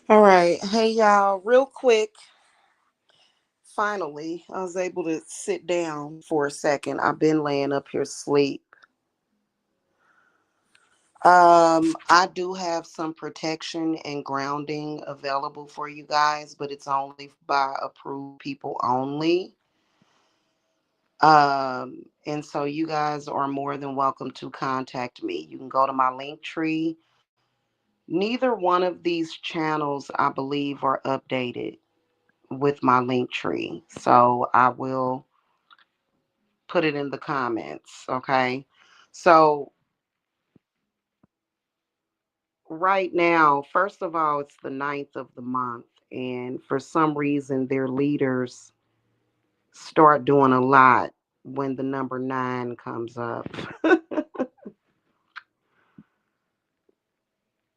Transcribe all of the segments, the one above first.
All right. Hey, y'all, real quick. Finally, I was able to sit down for a second. I've been laying up here asleep. I do have some protection and grounding available for you guys, but it's only by approved people only. And so you guys are more than welcome to contact me. You can go to my link tree. Neither one of these channels, I believe, are updated with my link tree. So I will put it in the comments. Okay. So right now, first of all, it's the ninth of the month. And for some reason, their leaders start doing a lot when the number nine comes up.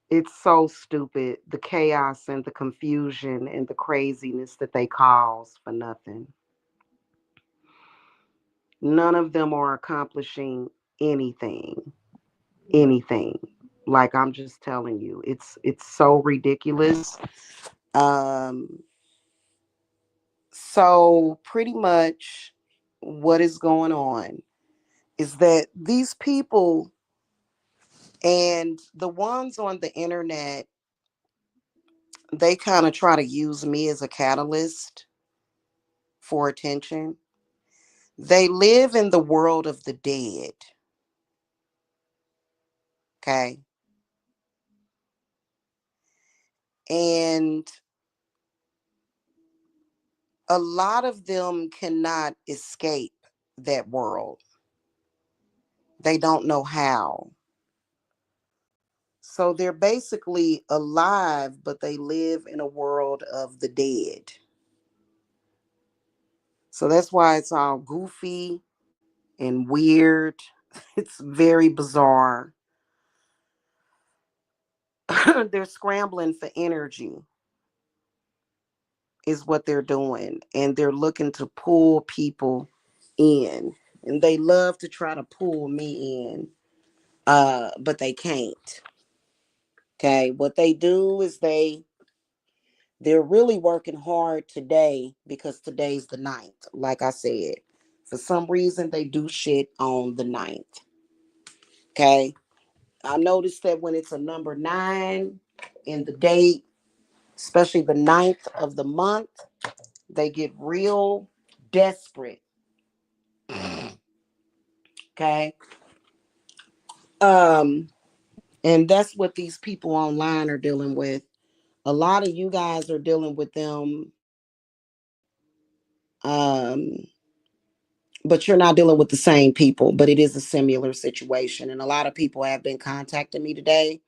It's so stupid. The chaos and the confusion and the craziness that they cause for nothing. None of them are accomplishing anything. Anything. Like I'm just telling you, it's so ridiculous. Um, so pretty much what is going on is that these people and the ones on the internet, they kind of try to use me as a catalyst for attention. They live in the world of the dead. Okay. And a lot of them cannot escape that world. They don't know how. So they're basically alive, but they live in a world of the dead. So that's why it's all goofy and weird. It's very bizarre. They're scrambling for energy, is what they're doing. And they're looking to pull people in. And they love to try to pull me in, but they can't. Okay. What they do is they're really working hard today because today's the ninth. Like I said, for some reason, they do shit on the ninth. Okay. I noticed that when it's a number nine in the date, especially the ninth of the month, they get real desperate. Okay. Um, and that's what these people online are dealing with. A lot of you guys are dealing with them. But you're not dealing with the same people, but it is a similar situation. And a lot of people have been contacting me today.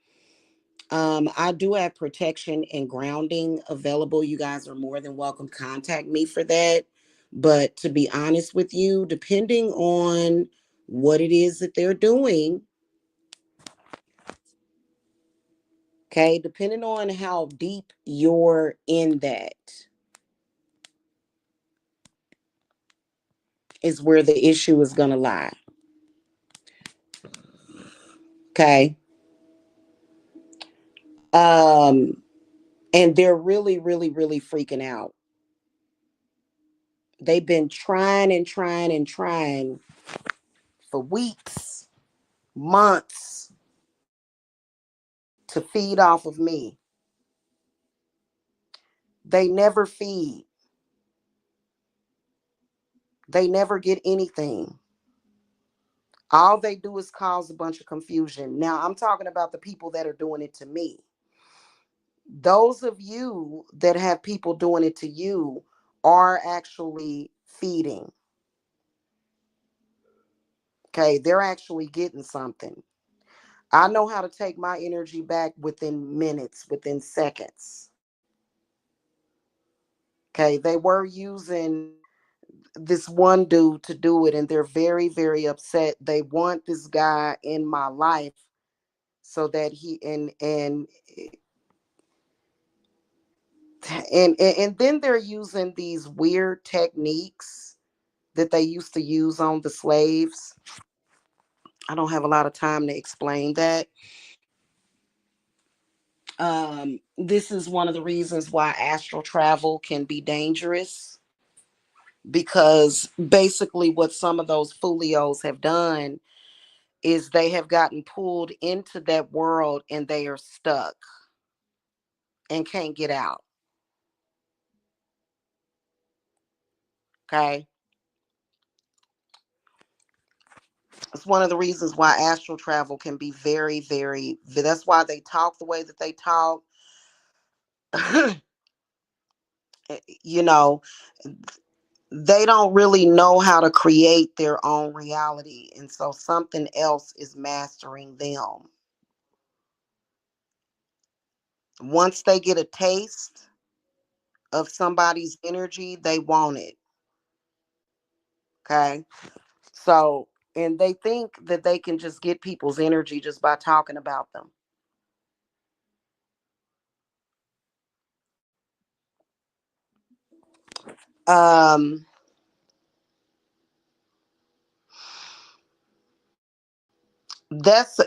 I do have protection and grounding available. You guys are more than welcome to contact me for that. But to be honest with you, depending on what it is that they're doing, okay, depending on how deep you're in that, is where the issue is going to lie. Okay. Um, and they're really, really, really freaking out. They've been trying and trying and trying for weeks, months to feed off of me. They never feed, they never get anything. All they do is cause a bunch of confusion. Now, I'm talking about the people that are doing it to me. Those of you that have people doing it to you are actually feeding. Okay, they're actually getting something. I know how to take my energy back within minutes, within seconds. Okay, they were using this one dude to do it, and they're very, very upset. They want this guy in my life so that he and then they're using these weird techniques that they used to use on the slaves. I don't have a lot of time to explain that. This is one of the reasons why astral travel can be dangerous, because basically what some of those folios have done is they have gotten pulled into that world and they are stuck and can't get out. Okay. It's one of the reasons why astral travel can be very, very, that's why they talk the way that they talk. You know, they don't really know how to create their own reality. And so something else is mastering them. Once they get a taste of somebody's energy, they want it. Okay. So, and they think that they can just get people's energy just by talking about them. Um, that's,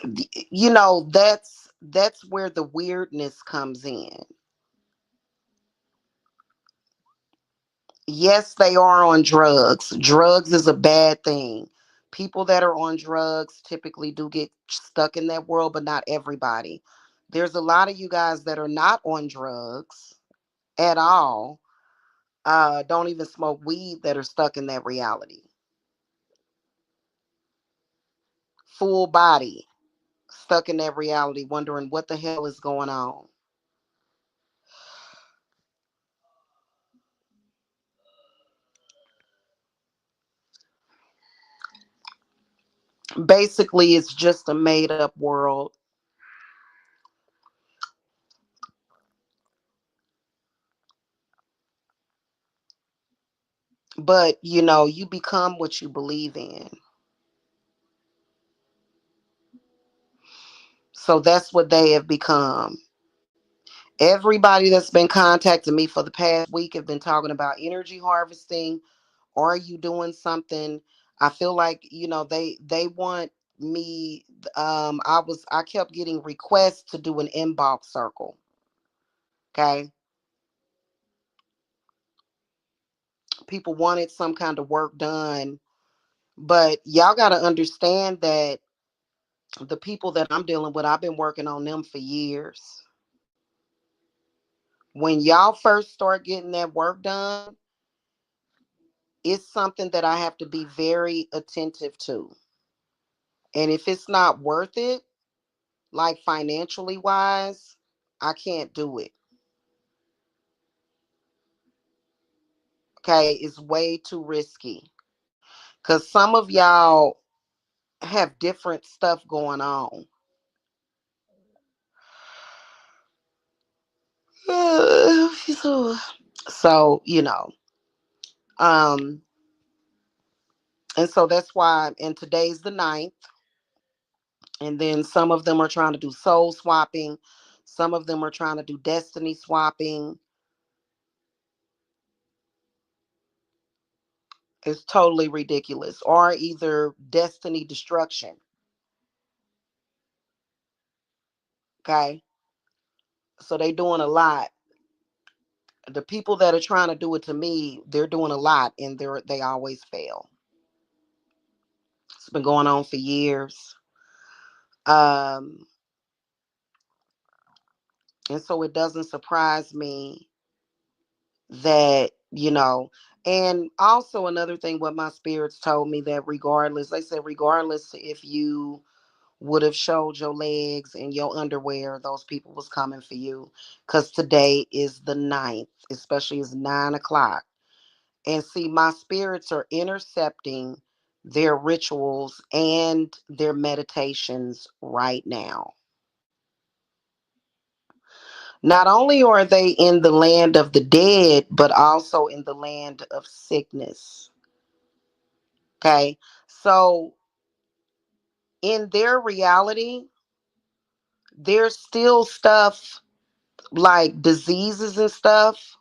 that's where the weirdness comes in. Yes, they are on drugs. Drugs is a bad thing. People that are on drugs typically do get stuck in that world, but not everybody. There's a lot of you guys that are not on drugs at all, don't even smoke weed, that are stuck in that reality. Full body, stuck in that reality, wondering what the hell is going on. Basically, it's just a made up world. But, you become what you believe in. So that's what they have become. Everybody that's been contacting me for the past week have been talking about energy harvesting. Are you doing something? I feel like, they want me. I kept getting requests to do an inbox circle. Okay. People wanted some kind of work done, but y'all got to understand that the people that I'm dealing with, I've been working on them for years. When y'all first start getting that work done, it's something that I have to be very attentive to. And if it's not worth it, like financially wise, I can't do it. Okay. It's way too risky. Because some of y'all have different stuff going on. So, um, and so that's why, and today's the ninth. And then some of them are trying to do soul swapping. Some of them are trying to do destiny swapping. It's totally ridiculous. Or either destiny destruction. Okay. So they doing a lot. The people that are trying to do it to me, they're doing a lot, and they always fail. It's been going on for years. Um, and so it doesn't surprise me that, and also another thing, what my spirits told me, that regardless, they said, regardless if you would have showed your legs and your underwear, those people was coming for you. Because today is the ninth, especially it's 9 o'clock. And see, my spirits are intercepting their rituals and their meditations right now. Not only are they in the land of the dead, but also in the land of sickness. Okay. So in their reality, there's still stuff like diseases and stuff,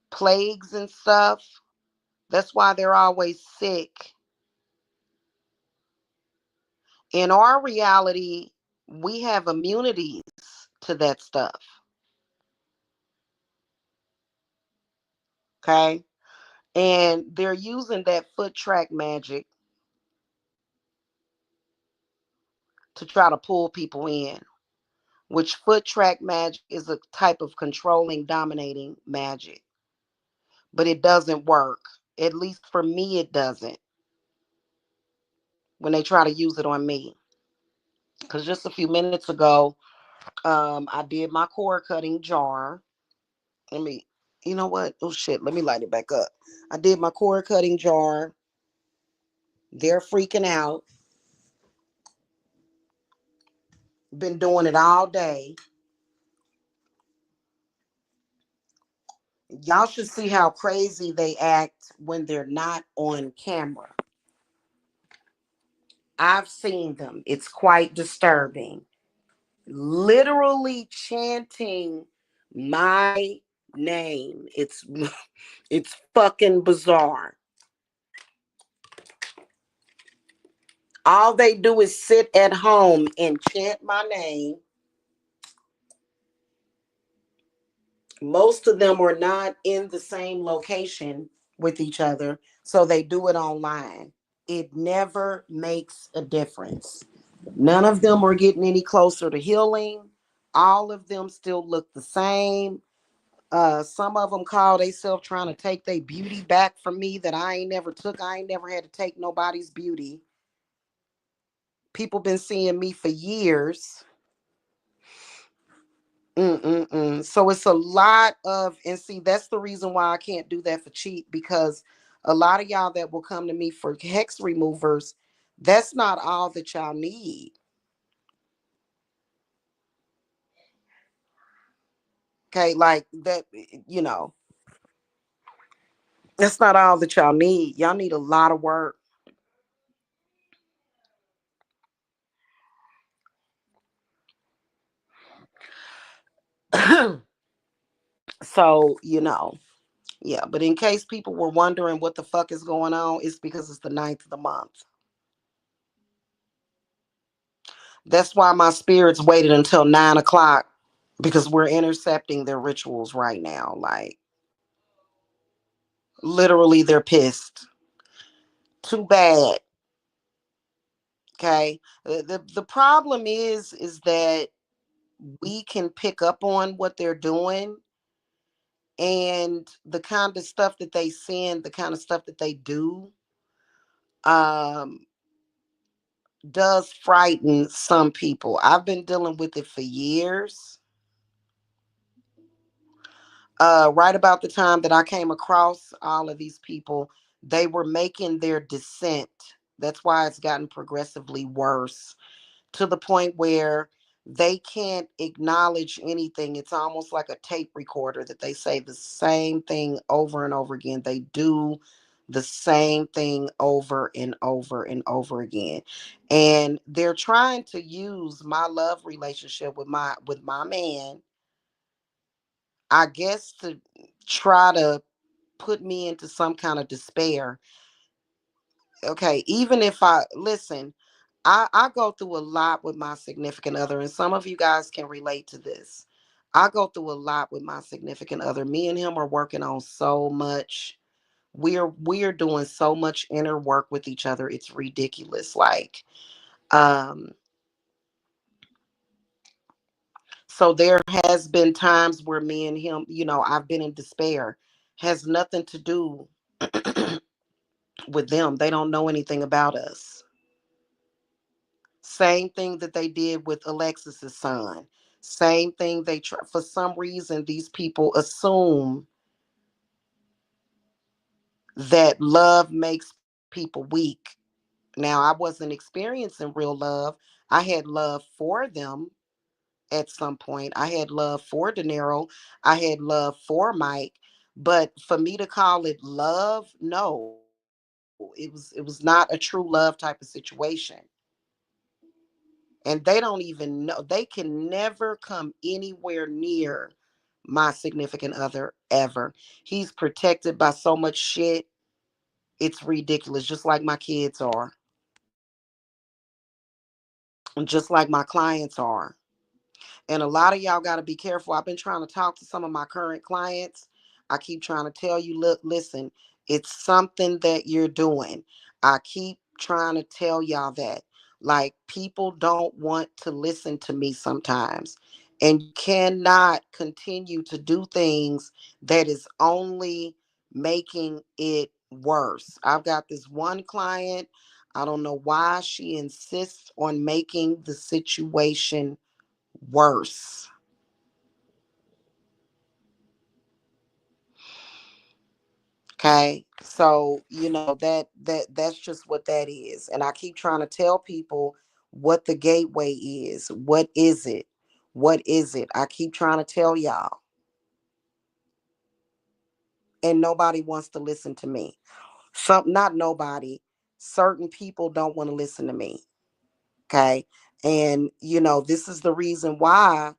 plagues and stuff. That's why they're always sick. In our reality, we have immunities to that stuff. Okay. And they're using that foot track magic to try to pull people in, which foot track magic is a type of controlling, dominating magic. But it doesn't work. At least for me, it doesn't when they try to use it on me. Because just a few minutes ago, I did my cord cutting jar. Let me, you know what? Oh shit, let me light it back up. I did my cord cutting jar. They're freaking out. Been doing it all day. Y'all should see how crazy they act when they're not on camera. I've seen them. It's quite disturbing. Literally chanting my name. It's fucking bizarre. All they do is sit at home and chant my name. Most of them are not in the same location with each other, so they do it online. It never makes a difference. None of them are getting any closer to healing. All of them still look the same. Some of them call themselves trying to take their beauty back from me that I ain't never took. I ain't never had to take nobody's beauty. People been seeing me for years. Mm-mm-mm. So it's a lot of, and see, that's the reason why I can't do that for cheap, because a lot of y'all that will come to me for hex removers, that's not all that y'all need. Okay, like that, you know, that's not all that y'all need. Y'all need a lot of work. So, yeah, but in case people were wondering what the fuck is going on, it's because it's the ninth of the month. That's why my spirits waited until 9 o'clock, because we're intercepting their rituals right now. Like, literally, they're pissed. Too bad. Okay. The problem is that we can pick up on what they're doing, and the kind of stuff that they send, the kind of stuff that they do, um, does frighten some people. I've been dealing with it for years. Right about the time that I came across all of these people, they were making their descent. That's why it's gotten progressively worse, to the point where they can't acknowledge anything. It's almost like a tape recorder that they say the same thing over and over again. They do the same thing over and over and over again. And they're trying to use my love relationship with my man, I guess, to try to put me into some kind of despair. Okay, even if I listen, I go through a lot with my significant other, and some of you guys can relate to this. I go through a lot with my significant other. Me and him are working on so much. We're doing so much inner work with each other. It's ridiculous. Like, um, so there has been times where me and him, I've been in despair. Has nothing to do with them. They don't know anything about us. Same thing that they did with Alexis's son. Same thing they try. For some reason, these people assume that love makes people weak. Now, I wasn't experiencing real love. I had love for them at some point. I had love for De Niro. I had love for Mike. But for me to call it love, no, it was not a true love type of situation. And they don't even know. They can never come anywhere near my significant other ever. He's protected by so much shit. It's ridiculous, just like my kids are, and just like my clients are. And a lot of y'all got to be careful. I've been trying to talk to some of my current clients. I keep trying to tell you, look, listen, it's something that you're doing. I keep trying to tell y'all that. Like, people don't want to listen to me sometimes. And you cannot continue to do things that is only making it worse. I've got this one client. I don't know why she insists on making the situation worse. Okay, so that's just what that is. And I keep trying to tell people what the gateway is. What is it? What is it? I keep trying to tell y'all, and nobody wants to listen to me. Some, not nobody, certain people don't want to listen to me. Okay, and this is the reason why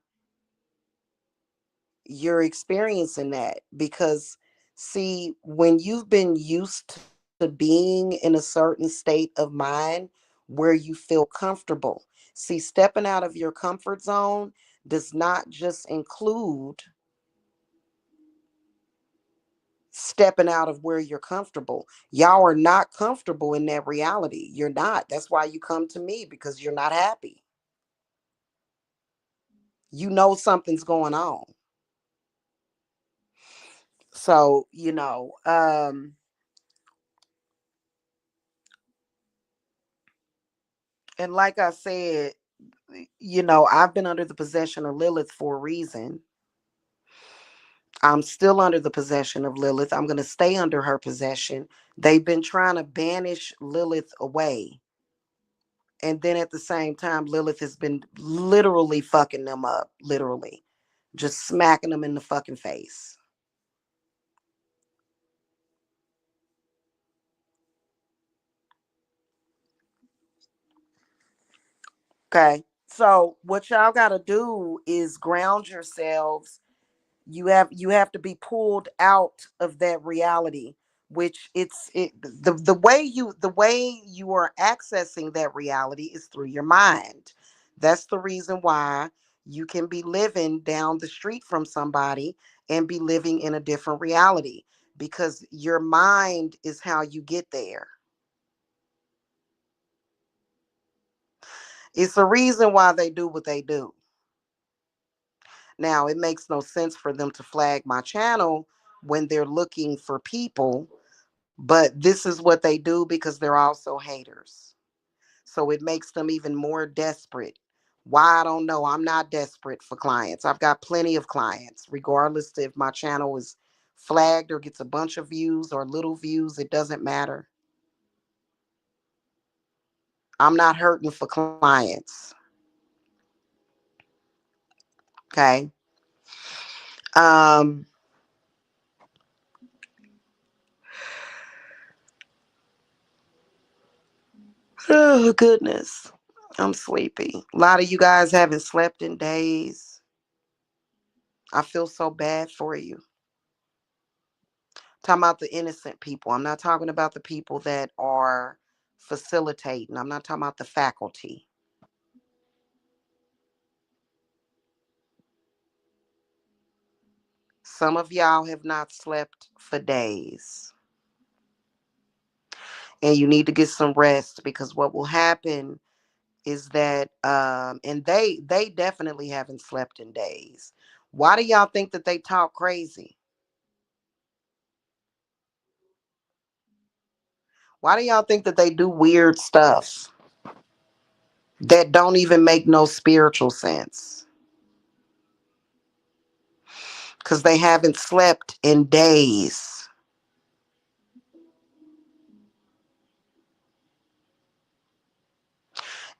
you're experiencing that, because see, when you've been used to being in a certain state of mind where you feel comfortable, see, stepping out of your comfort zone does not just include stepping out of where you're comfortable. Y'all are not comfortable in that reality. You're not. That's why you come to me, because you're not happy. You know something's going on. So, and like I said, I've been under the possession of Lilith for a reason. I'm still under the possession of Lilith. I'm going to stay under her possession. They've been trying to banish Lilith away. And then at the same time, Lilith has been literally fucking them up. Literally. Just smacking them in the fucking face. Okay. So what y'all got to do is ground yourselves. You have to be pulled out of that reality, which the way you are accessing that reality is through your mind. That's the reason why you can be living down the street from somebody and be living in a different reality, because your mind is how you get there. It's the reason why they do what they do. Now, it makes no sense for them to flag my channel when they're looking for people, but this is what they do because they're also haters. So it makes them even more desperate. Why? I don't know. I'm not desperate for clients. I've got plenty of clients, regardless if my channel is flagged or gets a bunch of views or little views. It doesn't matter. I'm not hurting for clients. Okay. Um, oh, goodness. I'm sleepy. A lot of you guys haven't slept in days. I feel so bad for you. Talking about the innocent people. I'm not talking about the people that are facilitating. I'm not talking about the faculty. Some of y'all have not slept for days. And you need to get some rest, because what will happen is that and they definitely haven't slept in days. Why do y'all think that they talk crazy? Why do y'all think that they do weird stuff that don't even make no spiritual sense? Because they haven't slept in days.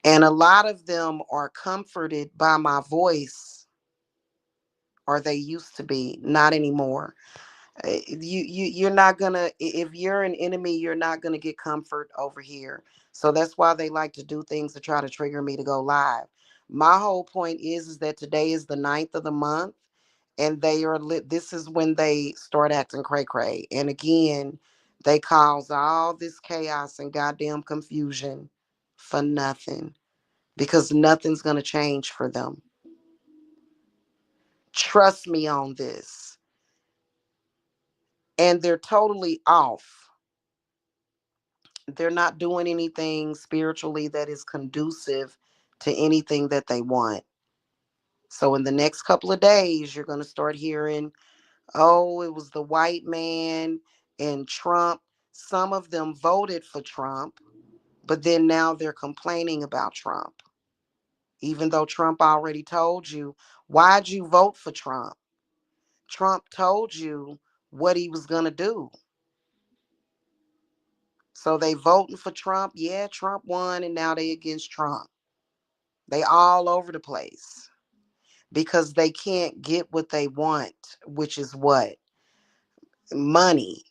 And a lot of them are comforted by my voice, or they used to be, not anymore. You're not gonna, if you're an enemy, you're not gonna get comfort over here. So that's why they like to do things to try to trigger me to go live. My whole point is that today is the 9th of the month, and they are lit. This is when they start acting cray cray. And again, they cause all this chaos and goddamn confusion for nothing, because nothing's gonna change for them. Trust me on this. And they're totally off. They're not doing anything spiritually that is conducive to anything that they want. So in the next couple of days, you're going to start hearing, oh, it was the white man and Trump. Some of them voted for Trump, but then now they're complaining about Trump. Even though Trump already told you, why'd you vote for Trump? Trump told you what he was going to do. So they voting for Trump. Yeah, Trump won and now they against Trump. They all over the place because they can't get what they want, which is what? Money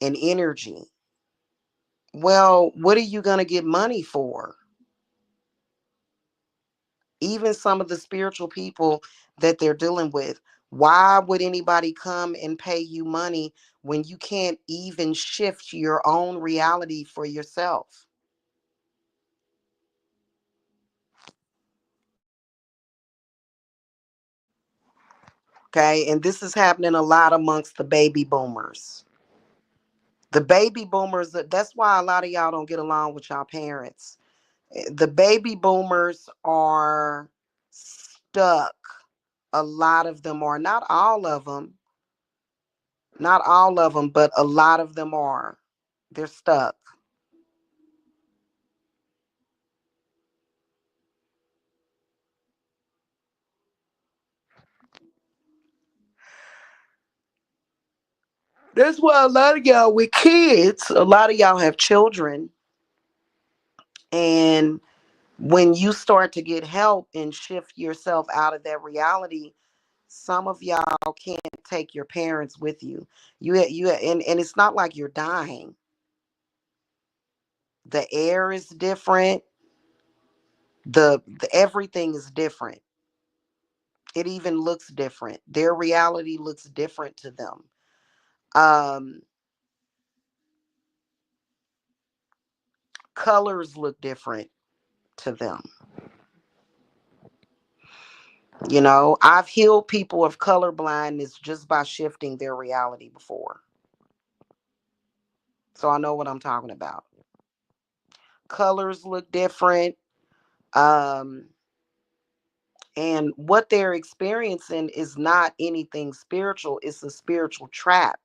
and energy. Well, what are you going to get money for? Even some of the spiritual people that they're dealing with, why would anybody come and pay you money when you can't even shift your own reality for yourself? Okay, and this is happening a lot amongst the baby boomers. The baby boomers, that's why a lot of y'all don't get along with y'all parents. The baby boomers are stuck. A lot of them are, not all of them, not all of them, but a lot of them are. They're stuck. That's why a lot of y'all with kids, a lot of y'all have children. And when you start to get help and shift yourself out of that reality, some of y'all can't take your parents with you. And it's not like you're dying. The air is different. The everything is different. It even looks different. Their reality looks different to them. Um, Colors look different to them. You know, I've healed people of color blindness just by shifting their reality before. So I know what I'm talking about. Colors look different. Um, and what they're experiencing is not anything spiritual, it's a spiritual trap.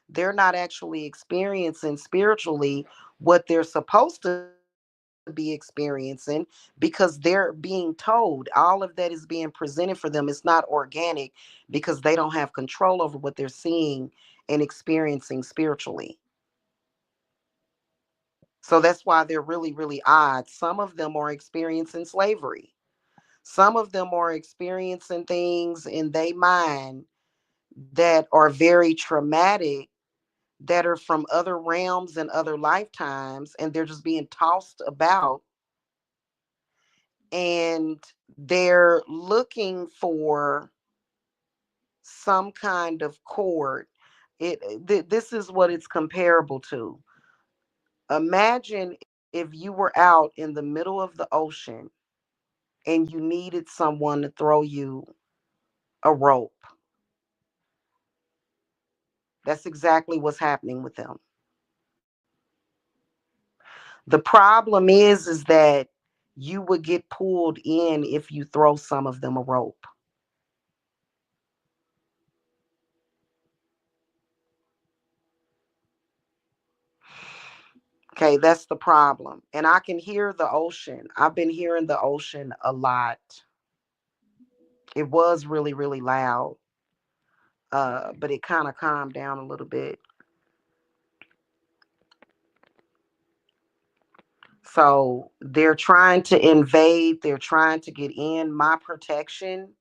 They're not actually experiencing spiritually what they're supposed to be experiencing because they're being told all of that is being presented for them. It's not organic because they don't have control over what they're seeing and experiencing spiritually. So that's why they're really, really odd. Some of them are experiencing slavery. Some of them are experiencing things in their mind that are very traumatic, that are from other realms and other lifetimes, and they're just being tossed about, and they're looking for some kind of cord. This is what it's comparable to. Imagine if you were out in the middle of the ocean and you needed someone to throw you a rope. That's exactly what's happening with them. The problem is that you would get pulled in if you throw some of them a rope. Okay, that's the problem. And I can hear the ocean. I've been hearing the ocean a lot. It was really, really loud, but it kind of calmed down a little bit. So they're trying to invade, they're trying to get in my protection.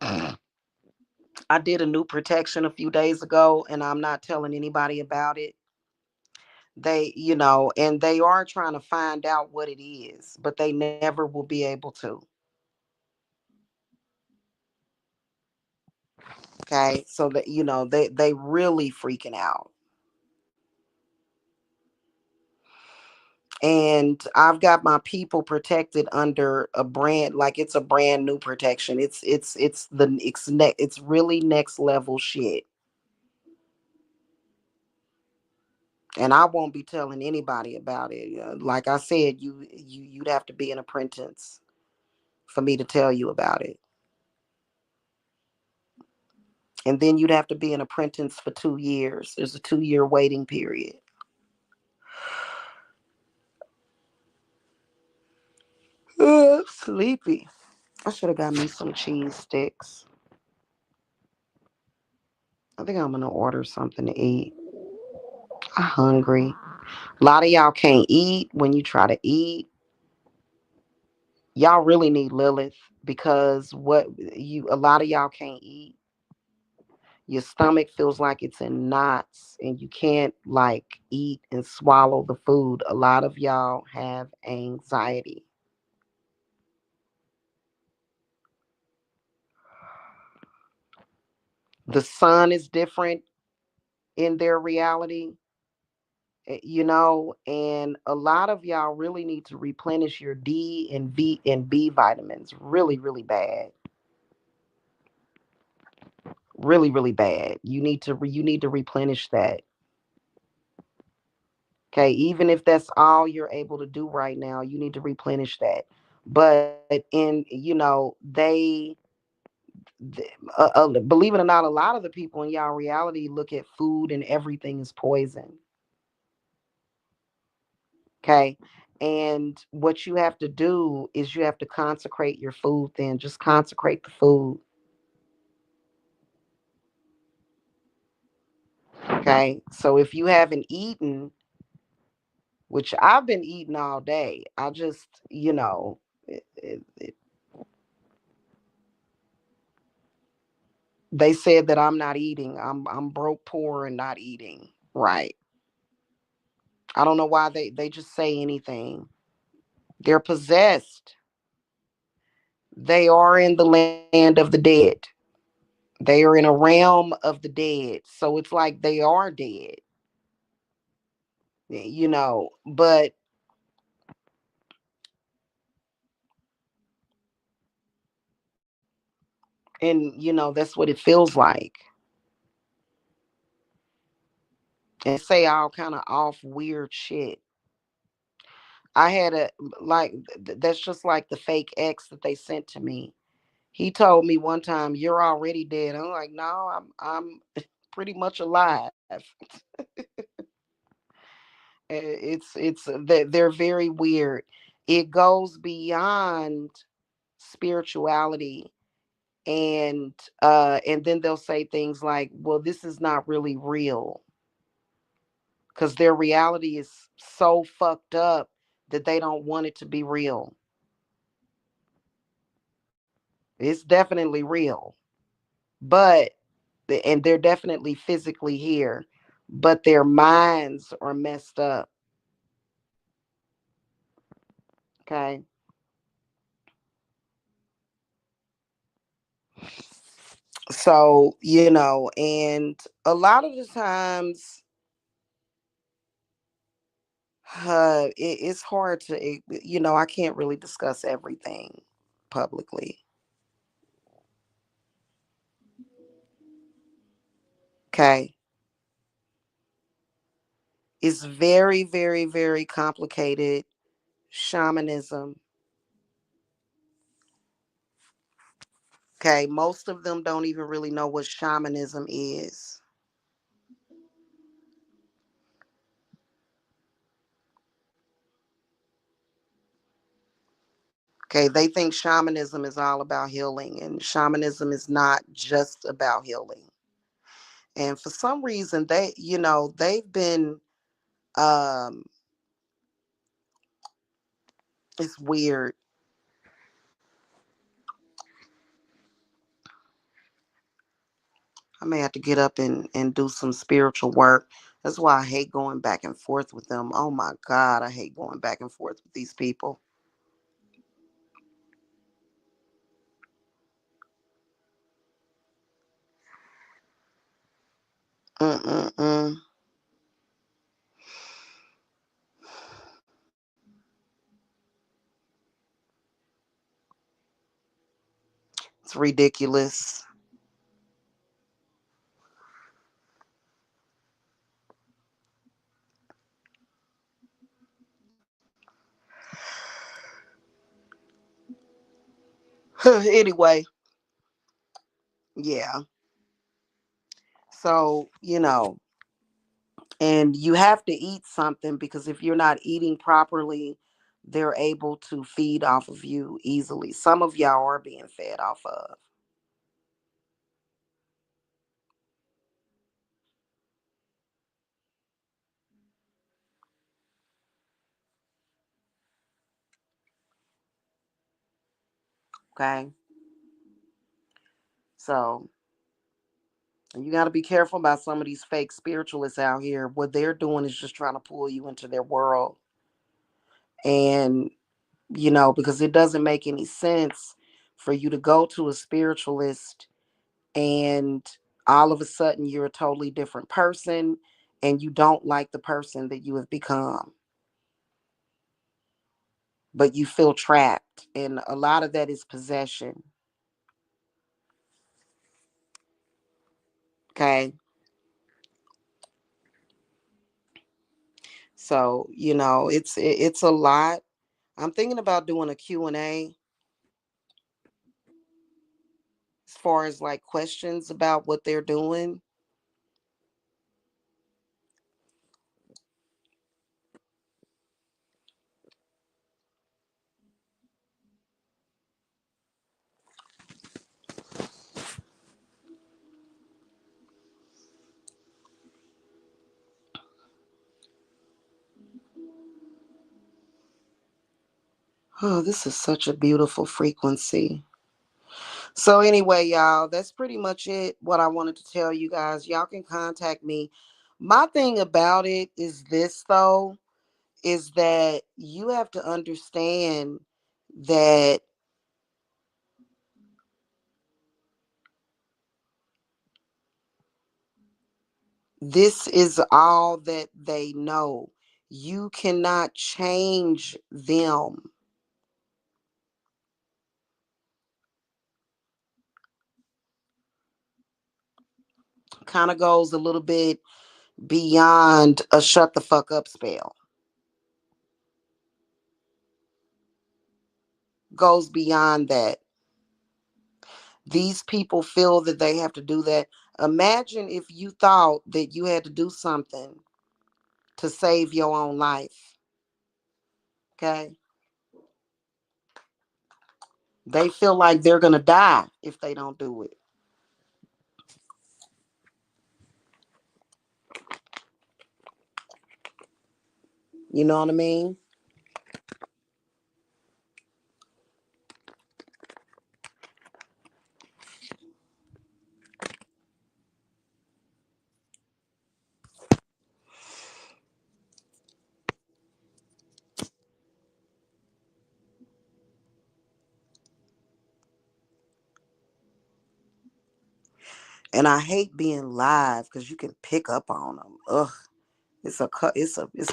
I did a new protection a few days ago and I'm not telling anybody about it. They, and they are trying to find out what it is, but they never will be able to. Okay. So that, they really freaking out. And I've got my people protected under a brand, like it's a brand new protection. It's really next level shit. And I won't be telling anybody about it. Like I said, you'd have to be an apprentice for me to tell you about it. And then you'd have to be an apprentice for 2 years. There's a 2-year waiting period. Sleepy. I should have got me some cheese sticks. I think I'm gonna order something to eat. I'm hungry. A lot of y'all can't eat when you try to eat. Y'all really need Lilith because what you a lot of y'all can't eat. Your stomach feels like it's in knots and you can't like eat and swallow the food. A lot of y'all have anxiety. The sun is different in their reality, and a lot of y'all really need to replenish your D and B vitamins really, really bad. Really, really bad. You need to replenish that. Okay, even if that's all you're able to do right now, you need to replenish that. But believe it or not, a lot of the people in y'all reality look at food and everything is poison. Okay. And what you have to do is you have to consecrate your food, then just consecrate the food. Okay. So if you haven't eaten, which I've been eating all day, I just, they said that I'm not eating. I'm broke, poor, and not eating. Right. I don't know why they just say anything. They're possessed. They are in the land of the dead. They are in a realm of the dead. So it's like they are dead. But and that's what it feels like. And say all kind of off weird shit. I had a like that's just like the fake ex that they sent to me. He told me one time, "You're already dead." I'm like, "No, I'm pretty much alive." They're very weird. It goes beyond spirituality, and then they'll say things like, "Well, this is not really real," because their reality is so fucked up that they don't want it to be real. It's definitely real, but and they're definitely physically here, but their minds are messed up. Okay. So, and a lot of the times, it's hard to, I can't really discuss everything publicly. Okay. It's very, very, very complicated. Shamanism. Okay. Most of them don't even really know what shamanism is. Okay. They think shamanism is all about healing, and shamanism is not just about healing. And for some reason, they've been, um, it's weird. I may have to get up and do some spiritual work. That's why I hate going back and forth with them. Oh my God, I hate going back and forth with these people. Mm-mm-mm. It's ridiculous. Anyway, yeah. So, and you have to eat something because if you're not eating properly, they're able to feed off of you easily. Some of y'all are being fed off of. Okay. So you got to be careful about some of these fake spiritualists out here. What they're doing is just trying to pull you into their world. And, because it doesn't make any sense for you to go to a spiritualist and all of a sudden you're a totally different person and you don't like the person that you have become, but you feel trapped. And a lot of that is possession. Okay. So, it's a lot. I'm thinking about doing a Q&A as far as like questions about what they're doing. Oh, this is such a beautiful frequency. So anyway, y'all, that's pretty much it. What I wanted to tell you guys. Y'all can contact me. My thing about it is this though, is that you have to understand that this is all that they know. You cannot change them. Kind of goes a little bit beyond a shut the fuck up spell. Goes beyond that. These people feel that they have to do that. Imagine if you thought that you had to do something to save your own life. Okay? They feel like they're going to die if they don't do it. You know what I mean? And I hate being live because you can pick up on them. Ugh, it's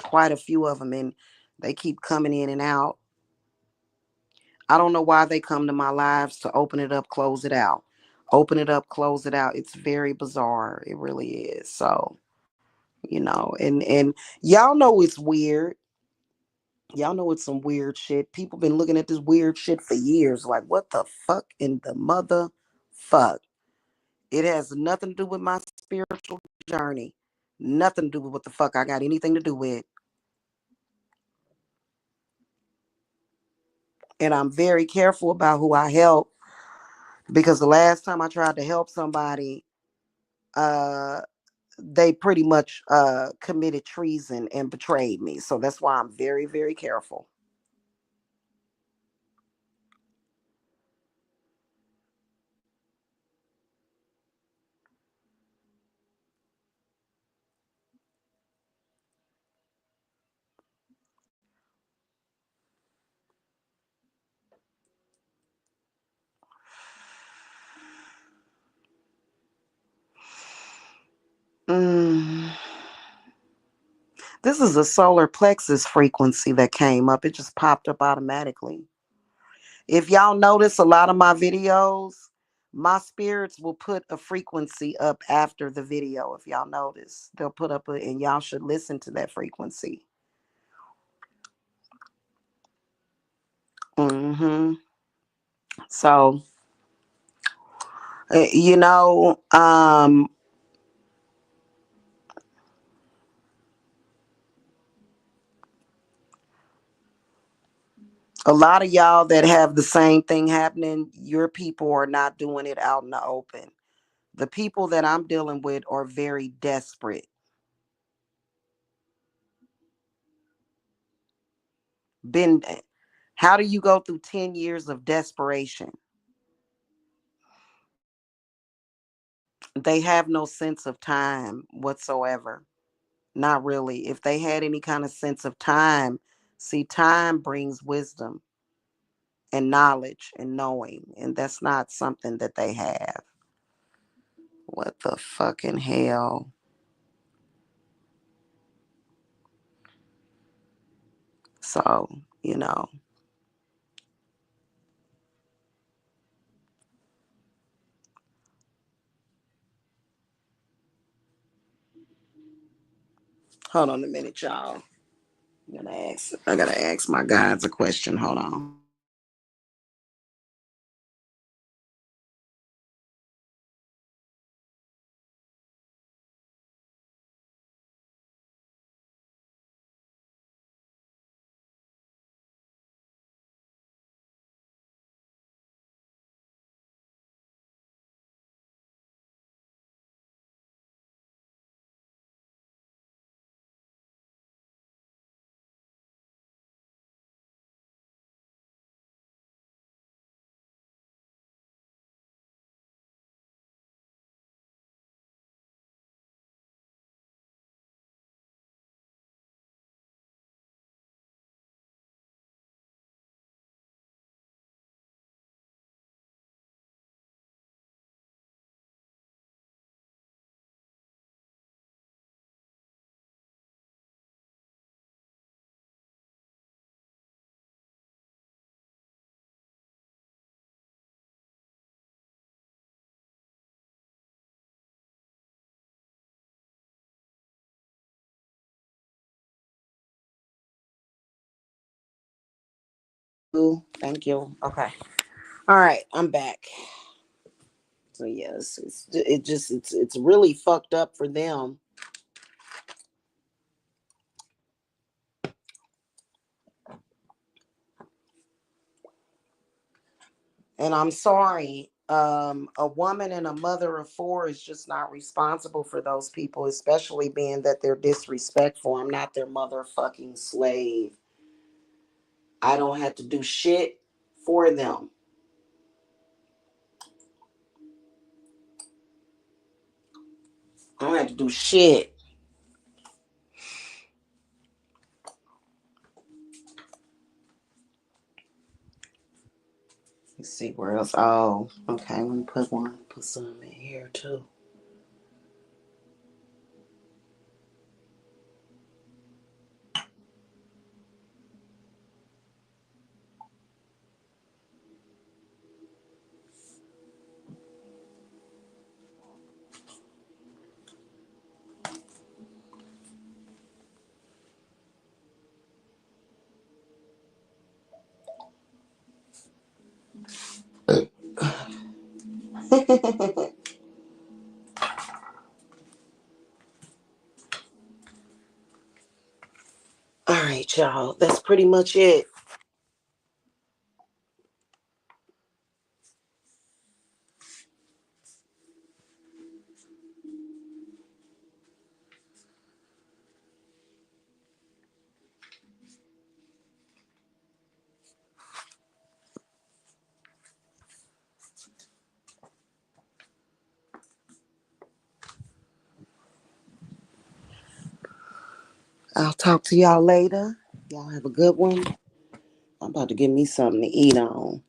quite a few of them, and they keep coming in and out. I don't know why they come to my lives to open it up, close it out, open it up, close it out. It's very bizarre. It really is. So and y'all know it's weird. Y'all know it's some weird shit. People been looking at this weird shit for years. Like, what the fuck in the mother fuck? It has nothing to do with my spiritual journey. Nothing to do with what the fuck I got anything to do with. And I'm very careful about who I help because the last time I tried to help somebody, uh, they pretty much committed treason and betrayed me. So that's why I'm very, very careful. Mm. This is a solar plexus frequency that came up. It just popped up automatically. If y'all notice a lot of my videos, My spirits will put a frequency up after the video. If y'all notice, they'll put up and y'all should listen to that frequency. Mm-hmm. So, you know, a lot of y'all that have the same thing happening, your people are not doing it out in the open. The people that I'm dealing with are very desperate. Been How do you go through 10 years of desperation? They have no sense of time whatsoever. Not really. If they had any kind of sense of time, see, time brings wisdom and knowledge and knowing, and that's not something that they have. What the fucking hell? So, you know, hold on a minute, y'all. I gotta ask my guys a question. Hold on. Ooh, thank you. Okay. All right, I'm back. So yes, it's really fucked up for them. And I'm sorry. A woman and a mother of four is just not responsible for those people, especially being that they're disrespectful. I'm not their motherfucking slave. I don't have to do shit for them. I don't have to do shit. Let's see where else. Oh, okay. Let me put some in here too. All right, y'all. That's pretty much it. I'll talk to y'all later. Y'all have a good one. I'm about to give me something to eat on.